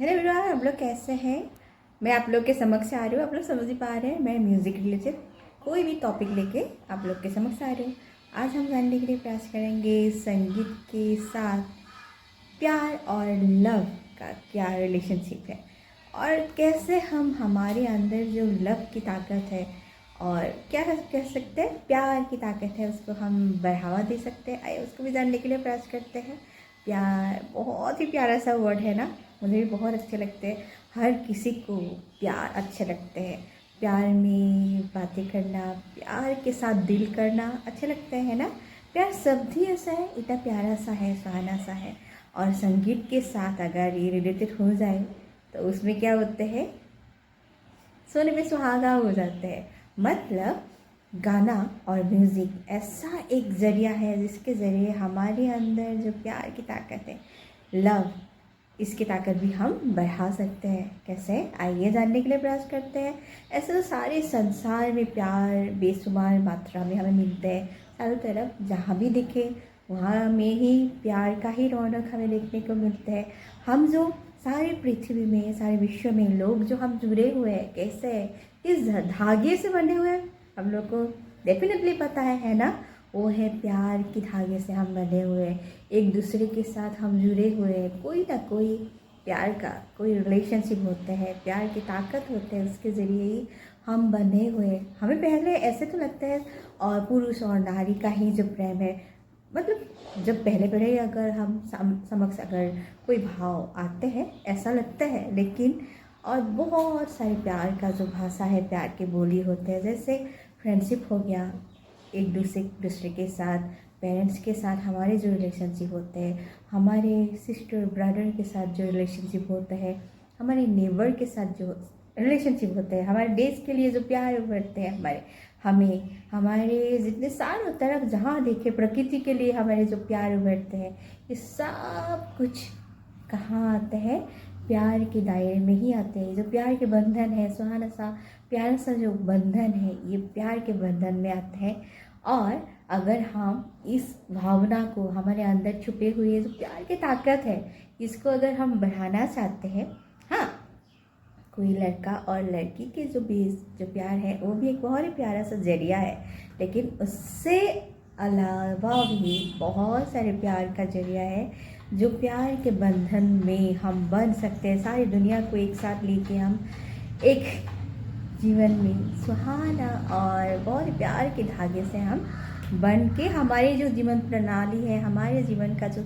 Hello everyone, आप लोग कैसे हैं। मैं आप लोग के समक्ष आ रही हूँ। आप लोग समझ ही पा रहे हैं, मैं म्यूज़िक रिलेटेड कोई भी टॉपिक लेके आप लोग के समक्ष आ रही हूँ। आज हम जानने के लिए प्रयास करेंगे संगीत के साथ प्यार और लव का क्या रिलेशनशिप है, और कैसे हम हमारे अंदर जो लव की ताकत है और क्या कह सकते हैं प्यार की ताकत है, उसको हम बढ़ावा दे सकते हैं। आइए उसको भी जानने के लिए प्रयास करते हैं। प्यार बहुत ही प्यारा सा वर्ड है ना, मुझे भी बहुत अच्छे लगते हैं। हर किसी को प्यार अच्छे लगते हैं। प्यार में बातें करना, प्यार के साथ दिल करना अच्छे लगते हैं ना। प्यार शब्द ही ऐसा है, इतना प्यारा सा है, सुहाना सा है। और संगीत के साथ अगर ये रिलेटेड हो जाए तो उसमें क्या होते हैं, सोने में सुहागा हो जाते हैं। मतलब गाना और म्यूज़िक ऐसा एक ज़रिया है जिसके ज़रिए हमारे अंदर जो प्यार की ताकत है, लव, इसकी ताकत भी हम बढ़ा सकते हैं। कैसे, आइए जानने के लिए प्रयास करते हैं। ऐसे तो सारे संसार में प्यार बेशुमार मात्रा में हमें मिलते हैं। चारों तरफ जहाँ भी दिखे वहाँ में ही प्यार का ही रौनक हमें देखने को मिलते हैं। हम जो सारी पृथ्वी में, सारे विश्व में लोग जो हम जुड़े हुए हैं, कैसे है, किस धागे से बने हुए हैं, हम लोग को डेफिनेटली पता है ना। वो है प्यार की धागे से हम बने हुए हैं। एक दूसरे के साथ हम जुड़े हुए हैं। कोई ना कोई प्यार का कोई रिलेशनशिप होता है, प्यार की ताकत होते हैं, उसके ज़रिए ही हम बने हुए हैं। हमें पहले ऐसे तो लगता है और पुरुष और नारी का ही जो प्रेम है, मतलब जब पहले पहले अगर हम समक्ष अगर कोई भाव आते हैं ऐसा लगता है, लेकिन और बहुत सारे प्यार का जो भाषा है, प्यार के बोली होते हैं। जैसे फ्रेंडशिप हो गया, एक दूसरे के साथ, पेरेंट्स के साथ हमारे जो रिलेशनशिप होते हैं, हमारे सिस्टर ब्रदर के साथ जो रिलेशनशिप होता है, हमारे नेबर के साथ जो रिलेशनशिप होते हैं, हमारे देश के लिए जो प्यार बढ़ते हैं, हमारे जितने सारों तरफ जहाँ देखे प्रकृति के लिए हमारे जो प्यार उभरते हैं, ये सब कुछ कहाँ आते हैं, प्यार के दायरे में ही आते हैं। जो प्यार के बंधन है, सुहाना सा प्यारा सा जो बंधन है, ये प्यार के बंधन में आते हैं। और अगर हम इस भावना को, हमारे अंदर छुपे हुए जो प्यार की ताकत है, इसको अगर हम बढ़ाना चाहते हैं, हाँ, कोई लड़का और लड़की के जो बीच जो प्यार है वो भी एक बहुत ही प्यारा सा जरिया है, लेकिन उससे अलावा भी बहुत सारे प्यार का जरिया है जो प्यार के बंधन में हम बन सकते हैं। सारी दुनिया को एक साथ लेके हम एक जीवन में सुहाना और बहुत प्यार के धागे से हम बन के हमारी जो जीवन प्रणाली है, हमारे जीवन का जो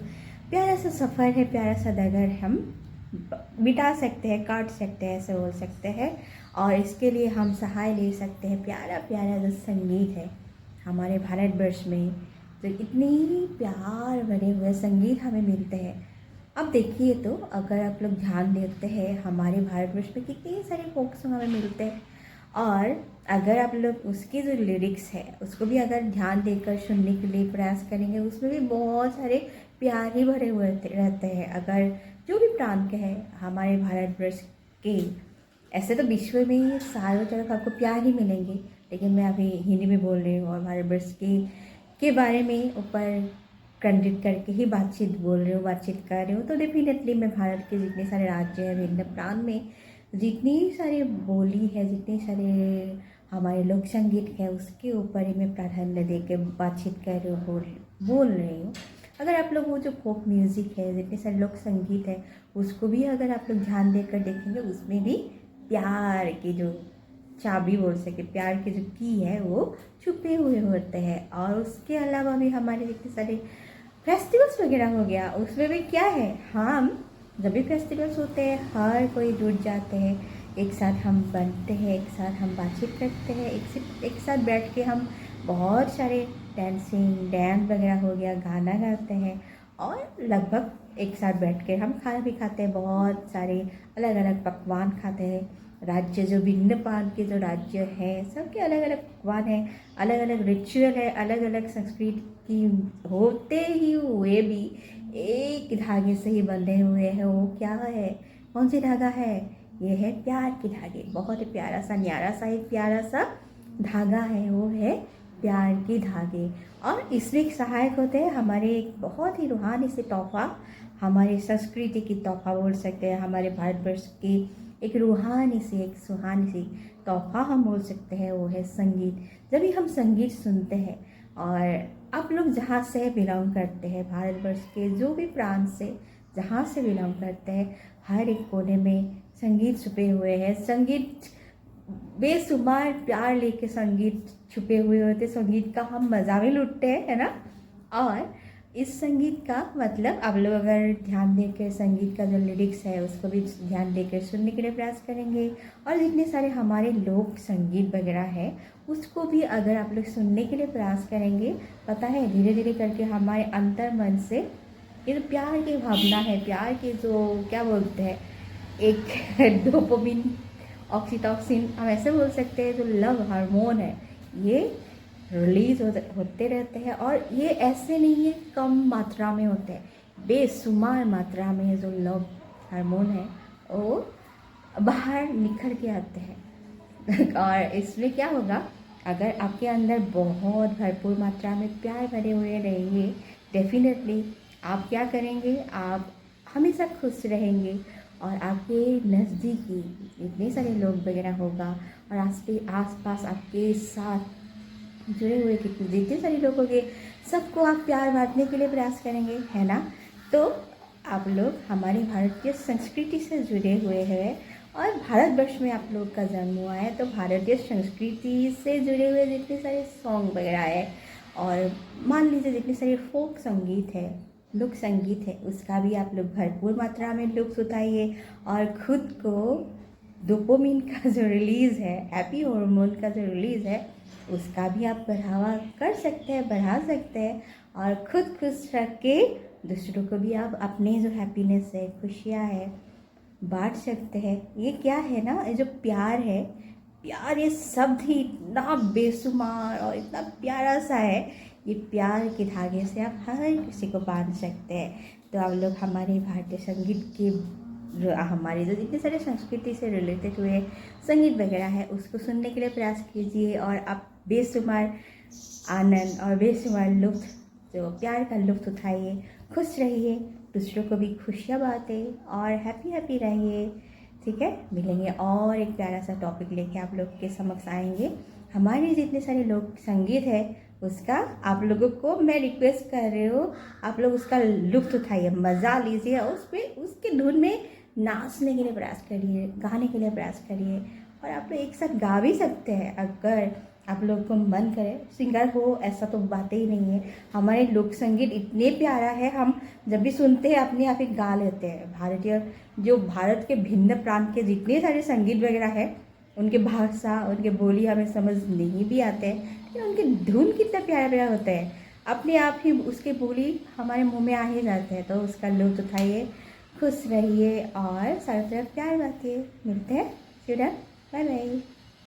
प्यारा सा सफ़र है, प्यारा सा डगर हम बिता सकते हैं, काट सकते हैं, ऐसे बोल सकते हैं। और इसके लिए हम सहाय ले सकते हैं प्यारा प्यारा जो संगीत है हमारे भारतवर्ष में, जो इतनी प्यार भरे हुए संगीत हमें मिलते हैं। अब देखिए तो अगर आप लोग ध्यान देते हैं, हमारे भारतवर्ष में कितने सारे फोक सॉन्ग हमें मिलते हैं, और अगर आप लोग उसकी जो लिरिक्स है उसको भी अगर ध्यान देकर सुनने के लिए प्रयास करेंगे, उसमें भी बहुत सारे प्यार ही भरे हुए रहते हैं। अगर जो भी प्रांत के हैं हमारे भारतवर्ष के, ऐसे तो विश्व में ही चारों तरफ आपको प्यार ही मिलेंगे, लेकिन मैं अभी हिंदी में बोल रही हूँ और भारतवर्ष के बारे में ऊपर केंद्रित करके ही बातचीत कर रही हूँ। तो डेफिनेटली मैं भारत के जितने सारे राज्य हैं, विभिन्न प्रांत में जितनी सारी बोली है, जितने सारे हमारे लोक संगीत है, उसके ऊपर ही मैं प्राधान्य दे के बातचीत कर रही हूँ, बोल रही हूँ। अगर आप लोग वो जो फोक म्यूज़िक है, जितने सारे लोक संगीत है, उसको भी अगर आप लोग ध्यान देकर देखेंगे, उसमें भी प्यार की जो चाबी बोल सके, प्यार की जो की है वो छुपे हुए होते हैं। और उसके अलावा भी हमारे जितने सारे फेस्टिवल्स वगैरह हो गया, उसमें भी क्या है, हम जब भी फेस्टिवल्स होते हैं हर कोई जुट जाते हैं, एक साथ हम बनते हैं, एक साथ हम बातचीत करते हैं, एक साथ बैठ के हम बहुत सारे डांस वगैरह हो गया, गाना गाते हैं, और लगभग एक साथ बैठ के हम खाना भी खाते हैं। बहुत सारे अलग अलग पकवान खाते हैं। राज्य जो भिन्न प्रांत के जो राज्य हैं, सबके अलग अलग पकवान हैं, अलग अलग रिचुअल है, अलग अलग संस्कृति की होते ही हुए भी एक धागे से ही बंधे हुए हैं। वो क्या है, कौन सी धागा है, ये है प्यार की धागे। बहुत ही प्यारा सा, न्यारा सा, एक प्यारा सा धागा है, वो है प्यार की धागे। और इसमें सहायक होते हैं हमारे एक बहुत ही रूहानी से तोहफा, हमारी संस्कृति की तोहफा बोल सकते हैं, हमारे भारतवर्ष की एक रूहानी सी, एक सुहानी सी तोहफा हम बोल सकते हैं, वो है संगीत। जब भी हम संगीत सुनते हैं, और आप लोग जहाँ से बिलोंग करते हैं, भारतवर्ष के जो भी प्रांत से जहाँ से बिलोंग करते हैं, हर एक कोने में संगीत छुपे हुए हैं। संगीत बेशुमार प्यार लेके संगीत छुपे हुए होते, संगीत का हम मज़ा भी लूटते हैं, है ना। और इस संगीत का मतलब आप लोग अगर ध्यान देकर संगीत का जो लिरिक्स है उसको भी ध्यान देकर सुनने के लिए प्रयास करेंगे, और जितने सारे हमारे लोक संगीत वगैरह है उसको भी अगर आप लोग सुनने के लिए प्रयास करेंगे, पता है धीरे धीरे करके हमारे अंतर मन से ये जो प्यार की भावना है, प्यार के जो क्या बोलते हैं, एक डोपामिन, ऑक्सीटॉक्सिन हम ऐसे बोल सकते हैं, जो लव हार्मोन है ये रिलीज होते रहते हैं। और ये ऐसे नहीं है कम मात्रा में होते हैं, बेशुमार मात्रा में जो लव हार्मोन है वो बाहर निखर के आते हैं। और इसमें क्या होगा, अगर आपके अंदर बहुत भरपूर मात्रा में प्यार भरे हुए रहेंगे, डेफिनेटली आप क्या करेंगे, आप हमेशा खुश रहेंगे। और आपके नज़दीकी इतने सारे लोग वगैरह होगा, और आस पास आपके साथ जुड़े हुए जितने सारे लोग होंगे, सबको आप प्यार बांटने के लिए प्रयास करेंगे, है ना। तो आप लोग हमारी भारतीय संस्कृति से जुड़े हुए हैं, और भारतवर्ष में आप लोग का जन्म हुआ है, तो भारतीय संस्कृति से जुड़े हुए जितने सारे सॉन्ग वगैरह है, और मान लीजिए जितने सारे फोक संगीत है, लोक संगीत है, उसका भी आप लोग भरपूर मात्रा में लुत्फ़ उठाइए, और खुद को डोपामिन का जो रिलीज़ है, हैप्पी हार्मोन का जो रिलीज़ है, उसका भी आप बढ़ावा कर सकते हैं, बढ़ा सकते हैं। और खुद खुश रख के दूसरों को भी आप अपने जो हैप्पीनेस है, खुशियाँ है, बांट सकते हैं। ये क्या है ना, ये जो प्यार है, प्यार ये शब्द ही इतना बेशुमार और इतना प्यारा सा है, ये प्यार के धागे से आप हर किसी को बांध सकते हैं। तो आप लोग हमारे भारतीय संगीत के हमारे जो जितने सारे संस्कृति से रिलेटेड हुए संगीत वगैरह है उसको सुनने के लिए प्रयास कीजिए, और आप बेशुमार आनंद और बेशुमार लुत्फ़, जो प्यार का लुत्फ़ उठाइए, खुश रहिए, दूसरों को भी खुशियाँ बांटें, और हैप्पी रहिए। ठीक है, मिलेंगे और एक प्यारा सा टॉपिक लेके आप लोग के समक्ष आएंगे। हमारे जितने सारे लोक संगीत है उसका आप लोगों को मैं रिक्वेस्ट कर रही हूँ, आप लोग उसका लुत्फ़ उठाइए, मज़ा लीजिए, और उस पर उसके धुन में नाचने के लिए प्रयास करिए, गाने के लिए प्रयास करिए। और आप लोग एक साथ गा भी सकते हैं अगर आप लोग को मन करे, सिंगर हो ऐसा तो बात ही नहीं है। हमारे लोक संगीत इतने प्यारा है, हम जब भी सुनते हैं अपने आप ही गा लेते हैं। भारतीय जो भारत के भिन्न प्रांत के जितने सारे संगीत वगैरह है, उनके भाषा, उनके बोली हमें समझ नहीं भी आते हैं, लेकिन उनके धुन कितना प्यारा प्यारा होता है, अपने आप ही उसके बोली हमारे मुंह में आ ही जाते हैं। तो उसका लुत्फ़ उठाइए, खुश रहिए, और सारी तरफ प्यार बांटिए। मिलते हैं, बाय बाय।